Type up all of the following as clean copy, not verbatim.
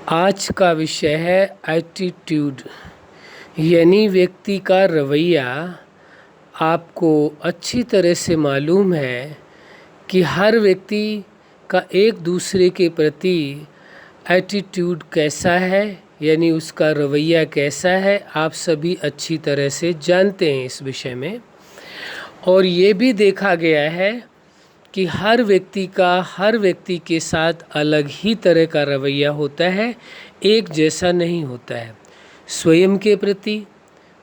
आज का विषय है एटीट्यूड, यानी व्यक्ति का रवैया। आपको अच्छी तरह से मालूम है कि हर व्यक्ति का एक दूसरे के प्रति एटीट्यूड कैसा है, यानी उसका रवैया कैसा है। आप सभी अच्छी तरह से जानते हैं इस विषय में। और ये भी देखा गया है कि हर व्यक्ति के साथ अलग ही तरह का रवैया होता है, एक जैसा नहीं होता है। स्वयं के प्रति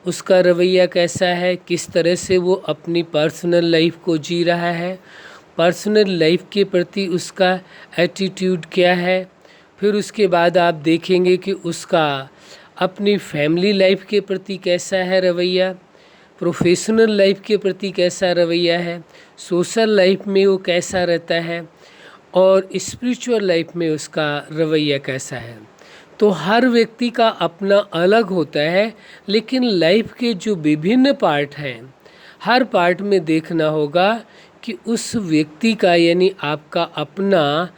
उसका रवैया कैसा है, किस तरह से वो अपनी पर्सनल लाइफ को जी रहा है, पर्सनल लाइफ के प्रति उसका एटीट्यूड क्या है। फिर उसके बाद आप देखेंगे कि उसका अपनी फैमिली लाइफ के प्रति कैसा है रवैया, प्रोफेशनल लाइफ के प्रति कैसा रवैया है, सोशल लाइफ में वो कैसा रहता है, और स्पिरिचुअल लाइफ में उसका रवैया कैसा है। तो हर व्यक्ति का अपना अलग होता है, लेकिन लाइफ के जो विभिन्न पार्ट हैं, हर पार्ट में देखना होगा कि उस व्यक्ति का यानी आपका अपना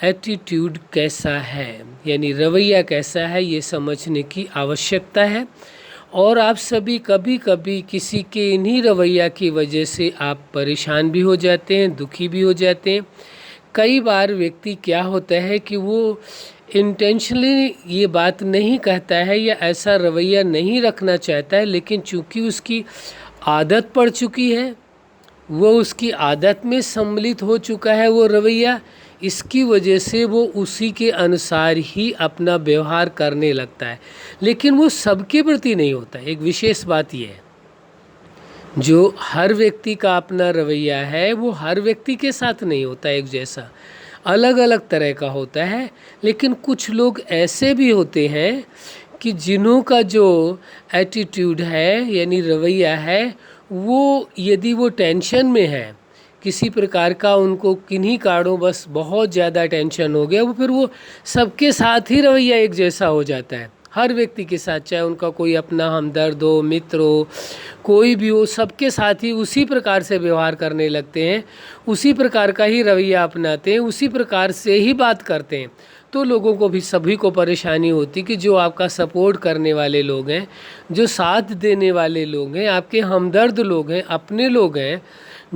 एटीट्यूड कैसा है, यानी रवैया कैसा है, ये समझने की आवश्यकता है। और आप सभी कभी कभी किसी के इन्हीं रवैया की वजह से आप परेशान भी हो जाते हैं, दुखी भी हो जाते हैं। कई बार व्यक्ति क्या होता है कि वो इंटेंशनली ये बात नहीं कहता है या ऐसा रवैया नहीं रखना चाहता है, लेकिन चूंकि उसकी आदत पड़ चुकी है, वो उसकी आदत में सम्मिलित हो चुका है वो रवैया, इसकी वजह से वो उसी के अनुसार ही अपना व्यवहार करने लगता है। लेकिन वो सबके प्रति नहीं होता। एक विशेष बात यह है, जो हर व्यक्ति का अपना रवैया है वो हर व्यक्ति के साथ नहीं होता एक जैसा, अलग अलग तरह का होता है। लेकिन कुछ लोग ऐसे भी होते हैं कि जिन्हों का जो एटीट्यूड है यानी रवैया है, वो यदि वो टेंशन में है किसी प्रकार का, उनको किन्हीं कारणों बस बहुत ज़्यादा टेंशन हो गया, वो फिर वो सबके साथ ही रवैया एक जैसा हो जाता है। हर व्यक्ति के साथ, चाहे उनका कोई अपना हमदर्द हो, मित्र हो, कोई भी हो, सबके साथ ही उसी प्रकार से व्यवहार करने लगते हैं, उसी प्रकार का ही रवैया अपनाते हैं, उसी प्रकार से ही बात करते हैं। तो लोगों को भी, सभी को परेशानी होती कि जो आपका सपोर्ट करने वाले लोग हैं, जो साथ देने वाले लोग हैं, आपके हमदर्द लोग हैं, अपने लोग हैं,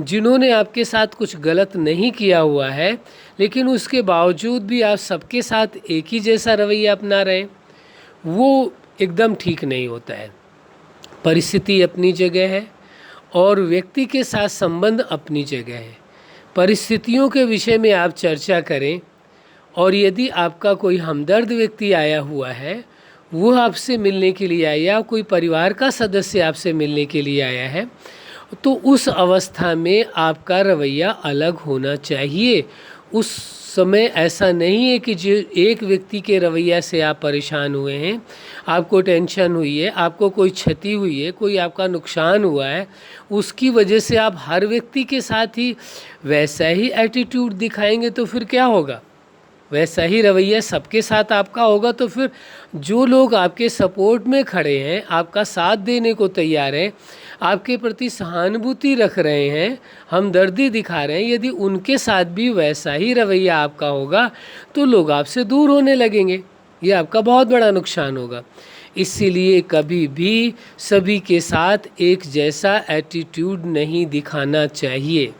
जिन्होंने आपके साथ कुछ गलत नहीं किया हुआ है, लेकिन उसके बावजूद भी आप सबके साथ एक ही जैसा रवैया अपना रहे हैं, वो एकदम ठीक नहीं होता है। परिस्थिति अपनी जगह है और व्यक्ति के साथ संबंध अपनी जगह है। परिस्थितियों के विषय में आप चर्चा करें, और यदि आपका कोई हमदर्द व्यक्ति आया हुआ है, वो आपसे मिलने के लिए आया, या कोई परिवार का सदस्य आपसे मिलने के लिए आया है, तो उस अवस्था में आपका रवैया अलग होना चाहिए। उस समय ऐसा नहीं है कि जो एक व्यक्ति के रवैया से आप परेशान हुए हैं, आपको टेंशन हुई है, आपको कोई क्षति हुई है, कोई आपका नुकसान हुआ है, उसकी वजह से आप हर व्यक्ति के साथ ही वैसा ही एटीट्यूड दिखाएंगे तो फिर क्या होगा? वैसा ही रवैया सबके साथ आपका होगा तो फिर जो लोग आपके सपोर्ट में खड़े हैं, आपका साथ देने को तैयार हैं, आपके प्रति सहानुभूति रख रहे हैं, हमदर्दी दिखा रहे हैं, यदि उनके साथ भी वैसा ही रवैया आपका होगा तो लोग आपसे दूर होने लगेंगे। ये आपका बहुत बड़ा नुकसान होगा। इसीलिए कभी भी सभी के साथ एक जैसा एटीट्यूड नहीं दिखाना चाहिए।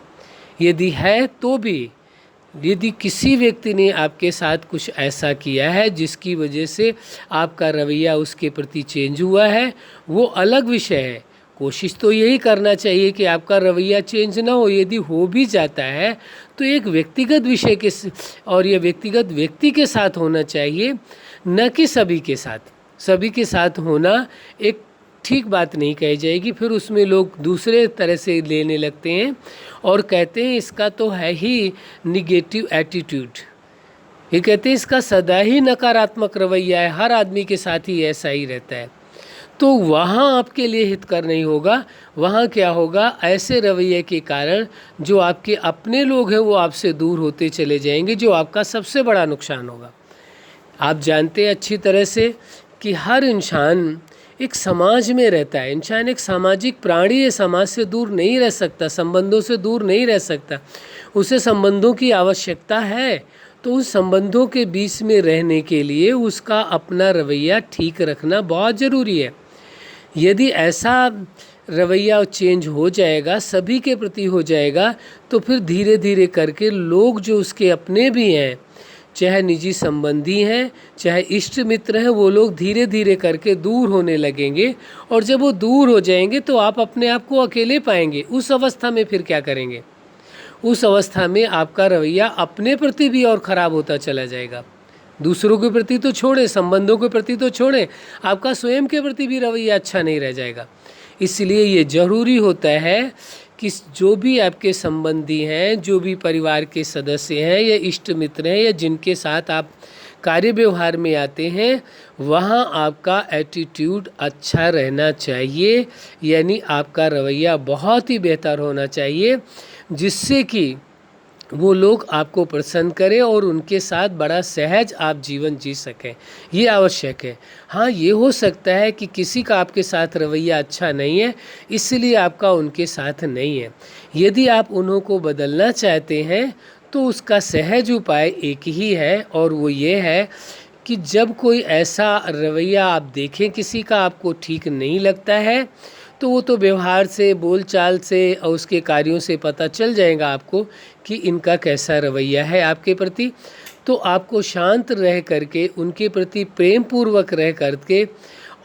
यदि है तो भी, यदि किसी व्यक्ति ने आपके साथ कुछ ऐसा किया है जिसकी वजह से आपका रवैया उसके प्रति चेंज हुआ है, वो अलग विषय है। कोशिश तो यही करना चाहिए कि आपका रवैया चेंज ना हो। यदि हो भी जाता है तो एक व्यक्तिगत विषय के, और ये व्यक्तिगत व्यक्ति के साथ होना चाहिए, न कि सभी के साथ। सभी के साथ होना एक ठीक बात नहीं कही जाएगी, फिर उसमें लोग दूसरे तरह से लेने लगते हैं और कहते हैं इसका तो है ही निगेटिव एटीट्यूड। ये कहते हैं इसका सदा ही नकारात्मक रवैया है, हर आदमी के साथ ही ऐसा ही रहता है। तो वहाँ आपके लिए हितकर नहीं होगा। वहाँ क्या होगा, ऐसे रवैये के कारण जो आपके अपने लोग हैं वो आपसे दूर होते चले जाएंगे, जो आपका सबसे बड़ा नुकसान होगा। आप जानते हैं अच्छी तरह से कि हर इंसान एक समाज में रहता है। इंसान एक सामाजिक प्राणी है, समाज से दूर नहीं रह सकता, संबंधों से दूर नहीं रह सकता, उसे संबंधों की आवश्यकता है। तो उन संबंधों के बीच में रहने के लिए उसका अपना रवैया ठीक रखना बहुत ज़रूरी है। यदि ऐसा रवैया चेंज हो जाएगा, सभी के प्रति हो जाएगा, तो फिर धीरे धीरे करके लोग जो उसके अपने भी हैं, चाहे निजी संबंधी हैं, चाहे इष्ट मित्र हैं, वो लोग धीरे धीरे करके दूर होने लगेंगे। और जब वो दूर हो जाएंगे तो आप अपने आप को अकेले पाएंगे। उस अवस्था में फिर क्या करेंगे? उस अवस्था में आपका रवैया अपने प्रति भी और ख़राब होता चला जाएगा। दूसरों के प्रति तो छोड़े, संबंधों के प्रति तो छोड़े, आपका स्वयं के प्रति भी रवैया अच्छा नहीं रह जाएगा। इसलिए ये ज़रूरी होता है कि जो भी आपके संबंधी हैं, जो भी परिवार के सदस्य हैं या इष्ट मित्र हैं या जिनके साथ आप कार्य व्यवहार में आते हैं, वहाँ आपका एटीट्यूड अच्छा रहना चाहिए, यानी आपका रवैया बहुत ही बेहतर होना चाहिए, जिससे कि वो लोग आपको प्रसन्न करें और उनके साथ बड़ा सहज आप जीवन जी सकें। ये आवश्यक है। हाँ, ये हो सकता है कि किसी का आपके साथ रवैया अच्छा नहीं है, इसलिए आपका उनके साथ नहीं है। यदि आप उन्हों को बदलना चाहते हैं तो उसका सहज उपाय एक ही है, और वो ये है कि जब कोई ऐसा रवैया आप देखें किसी का आपको ठीक नहीं लगता है, तो वो तो व्यवहार से, बोलचाल से और उसके कार्यों से पता चल जाएगा आपको कि इनका कैसा रवैया है आपके प्रति। तो आपको शांत रह करके, उनके प्रति प्रेम पूर्वक रह करके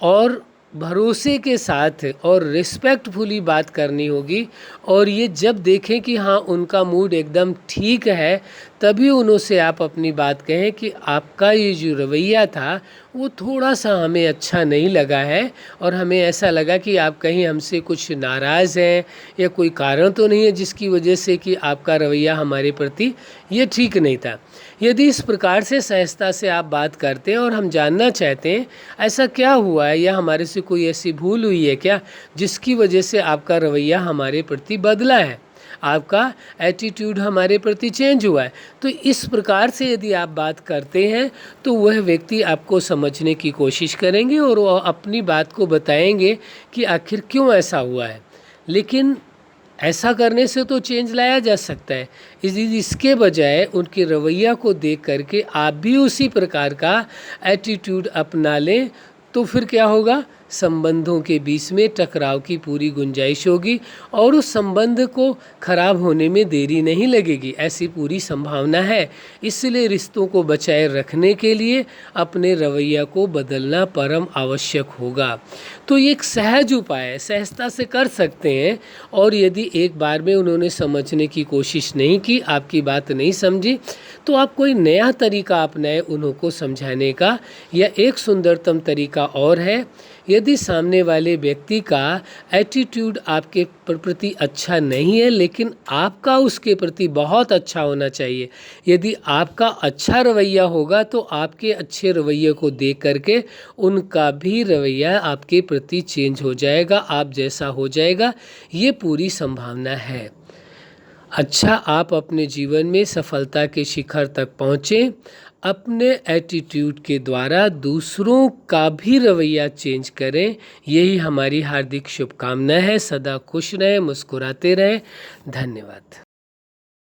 और भरोसे के साथ और रिस्पेक्टफुली बात करनी होगी। और ये जब देखें कि हाँ उनका मूड एकदम ठीक है, तभी उन्हों से आप अपनी बात कहें कि आपका ये जो रवैया था वो थोड़ा सा हमें अच्छा नहीं लगा है, और हमें ऐसा लगा कि आप कहीं हमसे कुछ नाराज़ हैं या कोई कारण तो नहीं है जिसकी वजह से कि आपका रवैया हमारे प्रति ये ठीक नहीं था। यदि इस प्रकार से सहजता से आप बात करते हैं और हम जानना चाहते हैं ऐसा क्या हुआ है, या हमारे से कोई ऐसी भूल हुई है क्या जिसकी वजह से आपका रवैया हमारे प्रति बदला है, आपका एटीट्यूड हमारे प्रति चेंज हुआ है, तो इस प्रकार से यदि आप बात करते हैं तो वह व्यक्ति आपको समझने की कोशिश करेंगे और वो अपनी बात को बताएंगे कि आखिर क्यों ऐसा हुआ है। लेकिन ऐसा करने से तो चेंज लाया जा सकता है, इसके बजाय उनके रवैया को देख करके आप भी उसी प्रकार का एटीट्यूड अपना लें, तो फिर क्या होगा? संबंधों के बीच में टकराव की पूरी गुंजाइश होगी और उस संबंध को खराब होने में देरी नहीं लगेगी, ऐसी पूरी संभावना है। इसलिए रिश्तों को बचाए रखने के लिए अपने रवैया को बदलना परम आवश्यक होगा। तो ये एक सहज उपाय है, सहजता से कर सकते हैं। और यदि एक बार में उन्होंने समझने की कोशिश नहीं की, आपकी बात नहीं समझी, तो आप कोई नया तरीका अपनाएं उन्हों को समझाने का। या एक सुंदरतम तरीका और है, यदि सामने वाले व्यक्ति का एटीट्यूड आपके प्रति अच्छा नहीं है लेकिन आपका उसके प्रति बहुत अच्छा होना चाहिए, यदि आपका अच्छा रवैया होगा तो आपके अच्छे रवैये को देख करके उनका भी रवैया आपके प्रति चेंज हो जाएगा, आप जैसा हो जाएगा, ये पूरी संभावना है। अच्छा, आप अपने जीवन में सफलता के शिखर तक पहुँचें, अपने एटीट्यूड के द्वारा दूसरों का भी रवैया चेंज करें, यही हमारी हार्दिक शुभकामना है। सदा खुश रहें, मुस्कुराते रहें। धन्यवाद।